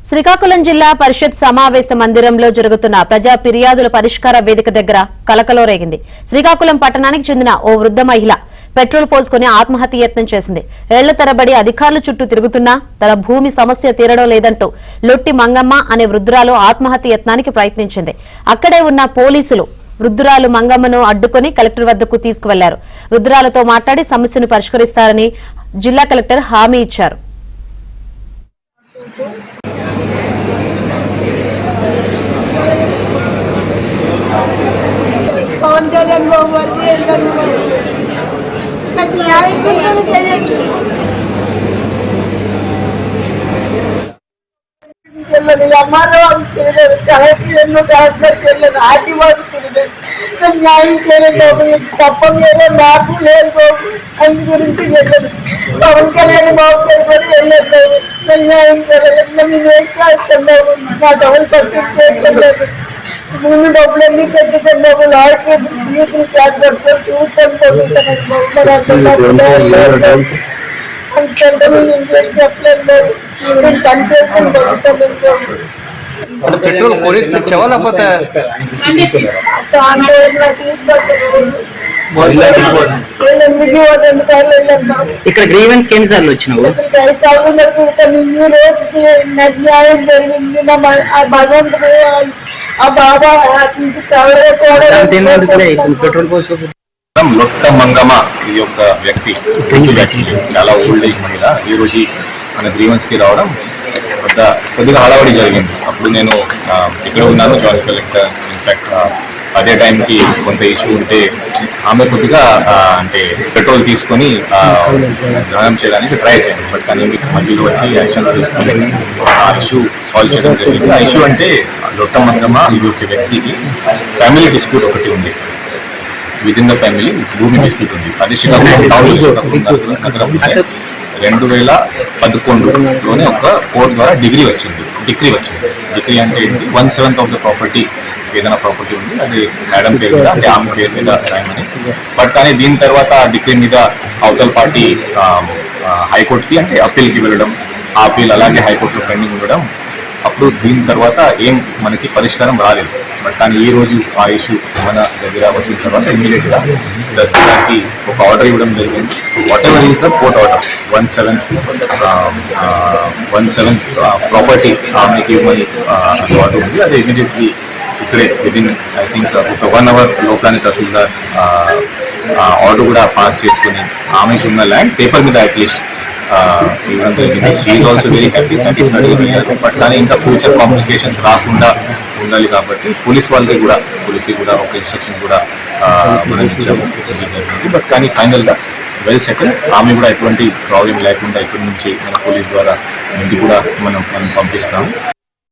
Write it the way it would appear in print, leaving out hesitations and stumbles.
శ్రీకాకుళం జిల్లా పరిషత్ సమావేశ మందిరంలో జరుగుతున్న ప్రజా ఫిర్యాదుల పరిష్కార వేదిక దగ్గర కలకలం రేగింది. శ్రీకాకుళం పట్టణానికి చెందిన ఓ వృద్ధ మహిళ పెట్రోల్ పోసుకుని ఆత్మహత్య యత్నం చేసింది. ఏళ్ల తరబడి అధికారుల చుట్టూ తిరుగుతున్నా తన భూమి సమస్య తీరడం లేదంటూ లొట్టి మంగమ్మ అనే వృద్ధురాలు ఆత్మహత్య యత్నానికి ప్రయత్నించింది. అక్కడే ఉన్న పోలీసులు వృద్ధురాలు మంగమ్మను అడ్డుకుని కలెక్టర్ వద్దకు తీసుకువెళ్లారు. వృద్ధురాలతో మాట్లాడి సమస్యను పరిష్కరిస్తారని జిల్లా కలెక్టర్ హామీ ఇచ్చారు. న్యాయం చేయలేదు, తప్పలేదు, నాకు లేదు బాబు. అందు గురించి వెళ్ళదు. పవన్ కళ్యాణ్ బాబు కూడా వెళ్ళలేదు. న్యాయం చేయలేదు. నేను ఏం చేస్తాను బాబు? నా డబ్బులు పట్టుకు చేయలేదు. ముందు డబ్బులన్నీ పెట్టేసాను బాబు. లాస్ట్ సీట్లు చేస్తారు చూస్తాను అంతంటే నేను ఇంట్రెస్ట్ చెప్పలేదు బాబు. నేను పని చేసుకుని బతుకుతాను. पेट्रोल पुलिस पिछवा లేకపోతే ఇక్కడ గ్రీవెన్స్ ఎన్ని సార్లు వచ్చినావు? న్యాయం జరిగింది. భగవంతుడు ఆ బాబా పెట్రోల్ పోసుకో. లొట్ట మంగమ్మ ఈ యొక్క వ్యక్తి చాలా ఓల్డ్ ఏజ్ మహిళ ఈ రోజు మన గ్రీవెన్స్ కి రావడం కొద్దిగా హడావడి జరిగింది. అప్పుడు నేను ఇక్కడ ఉన్నాను, జాయింట్ కలెక్టర్. ఇన్ఫాక్ట్ అదే టైంకి కొంత ఇష్యూ ఉంటే ఆమె కొద్దిగా అంటే పెట్రోల్ తీసుకొని దహనం చేయడానికి ట్రై చేయండి. బట్ కానీ మధ్యలో వచ్చి యాక్షన్ తీసుకొని ఆ ఇష్యూ సాల్వ్ చేయడం జరిగింది. ఆ ఇష్యూ అంటే లొట్ట మంగమ్మ ఈ ఒక వ్యక్తికి ఫ్యామిలీ డిస్ప్యూట్ ఒకటి ఉంది. విత్ ఇన్ ద ఫ్యామిలీ భూమి డిస్ప్యూట్ ఉంది. అది శ్రీకాకుళం టౌన్ 2011లోనే ఒక కోర్టు ద్వారా డిగ్రీ వచ్చింది. డిగ్రీ అంటే ఏంటి? 1/7 ఆఫ్ ద ప్రాపర్టీ ఏదైనా ప్రాపర్టీ ఉంది అది మేడం పేరు మీద అంటే ఆమె పేరు మీద రాయమని. బట్ కానీ దీని తర్వాత ఆ డిగ్రీ మీద అవతల పార్టీ హైకోర్టుకి అంటే అప్పీల్కి వెళ్ళడం, ఆ అప్పీల్ అలాగే హైకోర్టులో పెండింగ్ ఉండడం. అప్పుడు దీని తర్వాత ఏం మనకి పరిష్కారం రాలేదు. బట్ కానీ ఈ రోజు ఆ ఇష్యూ మన దగ్గర వచ్చిన తర్వాత ఇమ్మీడియట్గా దర్శనానికి ఒక ఆర్డర్ ఇవ్వడం జరిగింది. What ever is the court order 1/7 property ఆమెకి ఇవ్వమని ఆర్డర్ ఉంది. అది ఇమీడియట్లీ ఇక్కడే విదిన్ ఐ థింక్ ఒక 1 hour లోపలనే తహసీల్దార్ ఆర్డర్ కూడా పాస్ చేసుకుని ఆమెకి ఉన్న ల్యాండ్ పేపర్ మీద అట్లీస్ట్ ఇవ్వడం జరిగింది. She is also very happy, satisfied. But కానీ ఇంకా ఫ్యూచర్ కాంప్లికేషన్స్ రాకుండా ఉండాలి కాబట్టి పోలీస్ కూడా ఒక ఇన్స్ట్రక్షన్స్ కూడా మనం ఇచ్చాము. బట్ కానీ ఫైనల్గా వెల్ సెటిల్. ఆమె కూడా ఎటువంటి ప్రాబ్లం లేకుండా ఇక్కడి నుంచి మన పోలీస్ ద్వారా ఇంటికి కూడా మనం పంపిస్తాము.